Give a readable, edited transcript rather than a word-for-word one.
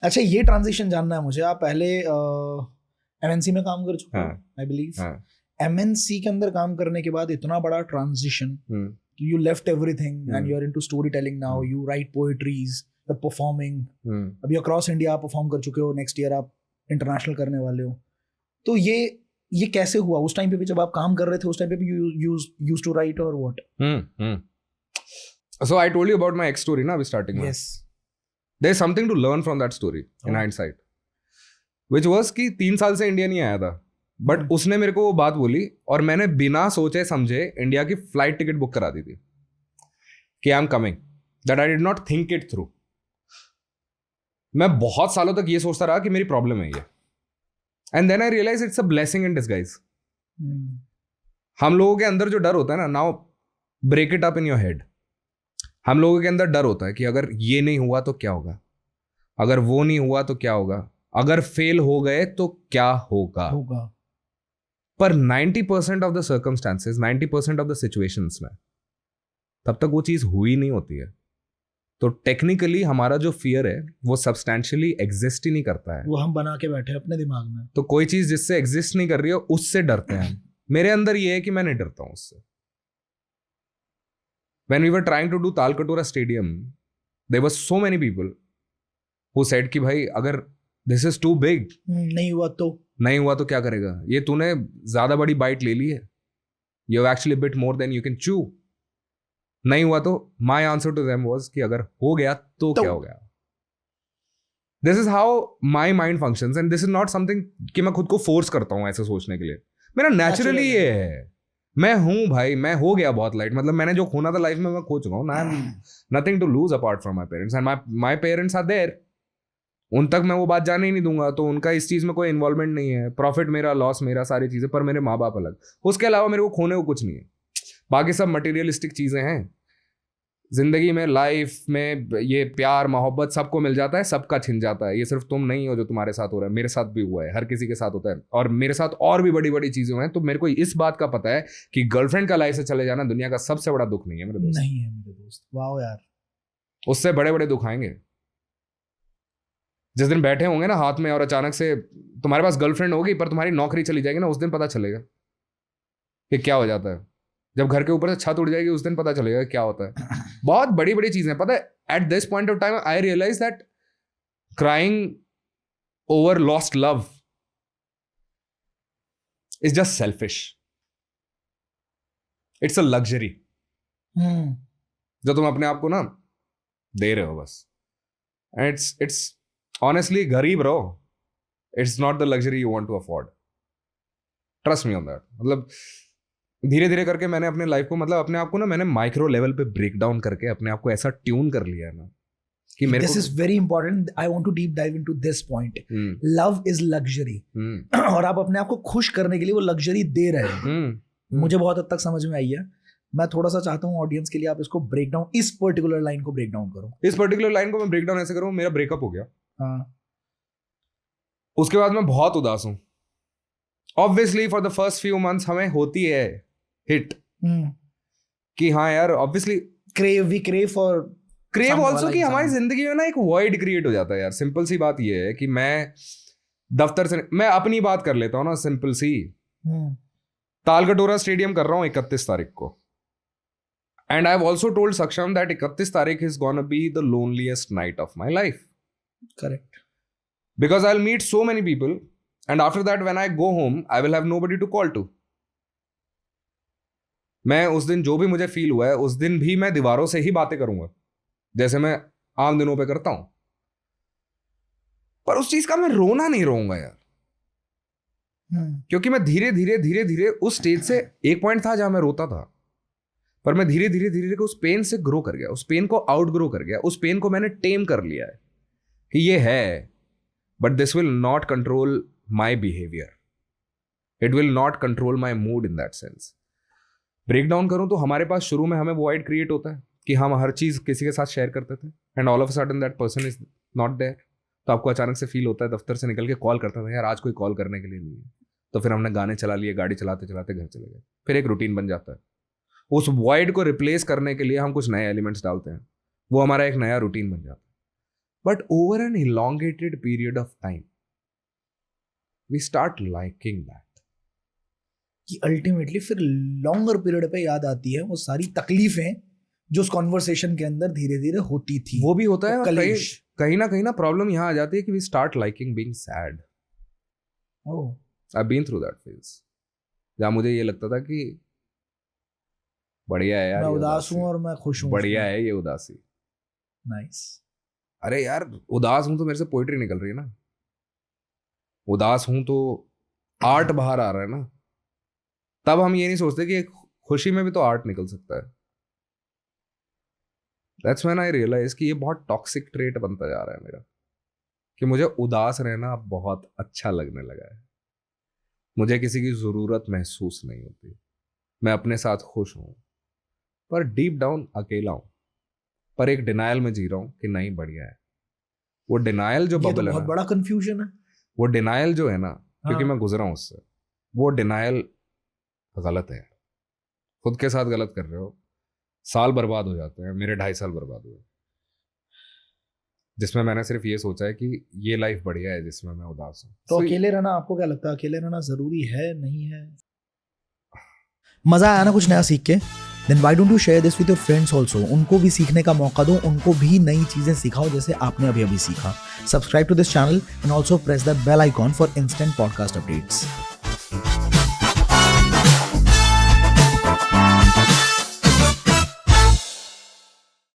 अच्छा, ये ट्रांजिशन जानना है मुझे। आप पहले एमएनसी में काम कर चुके हो, आई बिलीव। एमएनसी के अंदर काम करने के बाद इतना बड़ा transition, you left everything and you are into story telling now, you write poetries, you are performing, अभी अक्रॉस इंडिया आप परफॉर्म कर चुके हो, नेक्स्ट ईयर आप इंटरनेशनल करने वाले हो। तो ये कैसे हुआ? उस टाइम पे भी जब आप काम कर रहे थे, उस टाइम पे भी यू यूज्ड टू राइट और what? So I told you about my ex story na abhi starting mein. Yes. There's something to learn from that story in hindsight, which was कि 3 साल से इंडिया नहीं आया था, but उसने मेरे को वो बात बोली और मैंने बिना सोचे समझे इंडिया की फ्लाइट टिकट बुक करा दी थी कि I am coming, that I did not think it through. मैं बहुत सालों तक ये सोचता रहा कि मेरी प्रॉब्लम है ये, and then I realize it's a blessing in disguise. हम लोगों के अंदर जो डर होता है ना, now break it up in your head. हम लोगों के अंदर डर होता है कि अगर ये नहीं हुआ तो क्या होगा, अगर वो नहीं हुआ तो क्या होगा, अगर फेल हो गए तो क्या होगा। पर 90% of the circumstances, 90% of the situations में तब तक वो चीज हुई नहीं होती है। तो टेक्निकली हमारा जो फियर है वो सब्सटैंशियली एग्जिस्ट ही नहीं करता है, वो हम बना के बैठे अपने दिमाग में। तो कोई चीज जिससे एग्जिस्ट नहीं कर रही है उससे डरते हैं। मेरे अंदर ये है कि मैं नहीं डरता हूं उससे। When we were trying to do Talkatora Stadium, there were so many people who said कि भाई अगर this is too big, नहीं हुआ तो क्या करेगा, ये तूने ज्यादा बड़ी बाइट ले ली है, you have actually bit more than you can chew। नहीं हुआ तो my answer to them was कि अगर हो गया तो क्या हो गया। This is how my mind functions and this is not something कि मैं खुद को फोर्स करता हूँ ऐसे सोचने के लिए, मेरा नेचुरली ये है। मैं हूं भाई, मैं हो गया बहुत लाइट, मतलब मैंने जो खोना था लाइफ में मैं खो चुका हूं। I am nothing to lose apart from my parents and my parents are there. उन तक मैं वो बात जाने ही नहीं दूंगा, तो उनका इस चीज में कोई इन्वॉल्वमेंट नहीं है। प्रॉफिट मेरा, लॉस मेरा, सारी चीजें, पर मेरे माँ बाप अलग। उसके अलावा मेरे को खोने को कुछ नहीं है। बाकी सब मटेरियलिस्टिक चीजें हैं जिंदगी में, लाइफ में। ये प्यार मोहब्बत सबको मिल जाता है, सबका छिन जाता है। ये सिर्फ तुम नहीं हो जो तुम्हारे साथ हो रहा है, मेरे साथ भी हुआ है, हर किसी के साथ होता है, और मेरे साथ और भी बड़ी बड़ी चीजें हैं। तो मेरे को इस बात का पता है कि गर्लफ्रेंड का लाइफ से चले जाना दुनिया का सबसे बड़ा दुख नहीं है मेरे दोस्त। नहीं है मेरे दोस्त। वाओ यार, उससे बड़े बड़े दुख आएंगे जिस दिन बैठे होंगे ना हाथ में और अचानक से तुम्हारे पास गर्लफ्रेंड होगी पर तुम्हारी नौकरी चली जाएगी ना, उस दिन पता चलेगा कि क्या हो जाता है। जब घर के ऊपर से छत उड़ जाएगी उस दिन पता चलेगा क्या होता है। बहुत बड़ी बड़ी चीजें पता है। At this point of time I realise that crying over lost love is just selfish. It's a luxury जो तुम अपने आप को ना दे रहे हो बस। एंड इट्स ऑनेस्टली गरीब रहो, it's not the luxury you want to afford. Trust me on that. मतलब धीरे धीरे करके मैंने अपने लाइफ को, मतलब अपने आप को ना, मैंने माइक्रो लेवल पे ब्रेक डाउन करके अपने आप को ऐसा ट्यून कर लिया है ना कि मेरे this is very important. I want to deep dive into this point. Love is luxury, और आप अपने आप को खुश करने के लिए वो लग्जरी दे रहे हैं। मुझे बहुत हद तक समझ में आई है। मैं थोड़ा सा चाहता हूँ ऑडियंस के लिए आप इसको ब्रेक डाउन, इस पर्टिकुलर लाइन को ब्रेक डाउन करो। इस पर्टिकुलर लाइन को मैं ब्रेक डाउन ऐसे करूँ, मेरा ब्रेकअप हो गया, हाँ, उसके बाद मैं बहुत उदास हूँ। Obviously for the first few months हमें होती है हिट कि हाँ यार, ऑब्वियसली क्रेव ऑल्सो कि हमारी जिंदगी में ना एक वॉइड क्रिएट हो जाता है यार। सिंपल सी बात ये है कि मैं दफ्तर से, मैं अपनी बात कर लेता हूँ ना, सिंपल सी। तालकटोरा स्टेडियम कर रहा हूँ 31 तारीख को, and I have also told Saksham that 31 तारीख is gonna be the loneliest night of my life. Correct, because I will meet so many people and after that when I go home I will have nobody to call to. मैं उस दिन जो भी मुझे feel हुआ है उस दिन भी मैं दीवारों से ही बातें करूंगा जैसे मैं आम दिनों पे करता हूं, पर उस चीज का मैं रोना नहीं रोऊंगा यार। क्योंकि मैं धीरे धीरे धीरे धीरे उस स्टेज से, एक पॉइंट था जहां मैं रोता था, पर मैं धीरे धीरे धीरे धीरे उस पेन से ग्रो कर गया, उस पेन को आउट ग्रो कर गया, उस पेन को मैंने टेम कर लिया है कि ये है, but this will not control my behaviour, it will not control my mood in that sense. Break down करूं तो हमारे पास शुरू में हमें वॉइड क्रिएट होता है कि हम हर चीज किसी के साथ शेयर करते थे, and all of a sudden that person is not there. तो आपको अचानक से फील होता है, दफ्तर से निकल के कॉल करता था, यार आज कोई कॉल करने के लिए नहीं है। तो फिर हमने गाने चला लिए, गाड़ी चलाते चलाते घर चले गए, फिर एक रूटीन बन जाता है। उस वॉइड को रिप्लेस करने के लिए हम कुछ नए एलिमेंट्स डालते हैं, वो हमारा एक नया रूटीन बन जाता है। But over an elongated period of time, we start liking that. कि अल्टीमेटली फिर लॉन्गर पीरियड पे याद आती है वो सारी तकलीफें जो उस कॉन्वर्सेशन के अंदर धीरे धीरे होती थी. वो भी होता है. और कलेश. कहीं ना प्रॉब्लम यहाँ आ जाती है कि we start liking being sad. Oh. I've been through that phase. जहाँ मुझे ये लगता था कि बढ़िया है यार, मैं उदास हूँ और मैं खुश हूँ. बढ़िया है ये उदासी. नाइस. अरे यार उदास हूं तो मेरे से पोइट्री निकल रही है ना. उदास हूं तो आर्ट बाहर आ रहा है ना. तब हम ये नहीं सोचते कि खुशी में भी तो आर्ट निकल सकता है. That's when I realize कि ये बहुत टॉक्सिक ट्रेट बनता जा रहा है मेरा, कि मुझे उदास रहना अब बहुत अच्छा लगने लगा है. मुझे किसी की जरूरत महसूस नहीं होती. मैं अपने साथ खुश हूं पर डीप डाउन अकेला हूं. पर एक डिनायल में जी रहा हूं कि नहीं बढ़िया है. वो डिनायल जो बबल है, बहुत बड़ा कंफ्यूजन है. वो डिनायल जो है ना, क्योंकि मैं गुजरा हूं उससे, वो डिनायल गलत है. खुद के साथ गलत कर रहे हो. साल बर्बाद हो जाते हैं. मेरे 2.5 साल बर्बाद हुए जिसमें मैंने सिर्फ ये सोचा है कि ये लाइफ बढ़िया है जिसमें मैं उदास हूं. तो अकेले रहना आपको क्या लगता है, अकेले रहना जरूरी है, नहीं है? मजा आया ना कुछ नया सीख के? Then why don't you share this with your friends also? उनको भी सीखने का मौका दो, उनको भी नई चीजें सिखाओ जैसे आपने अभी सिखा. Subscribe to this channel and also press the bell icon for instant podcast updates.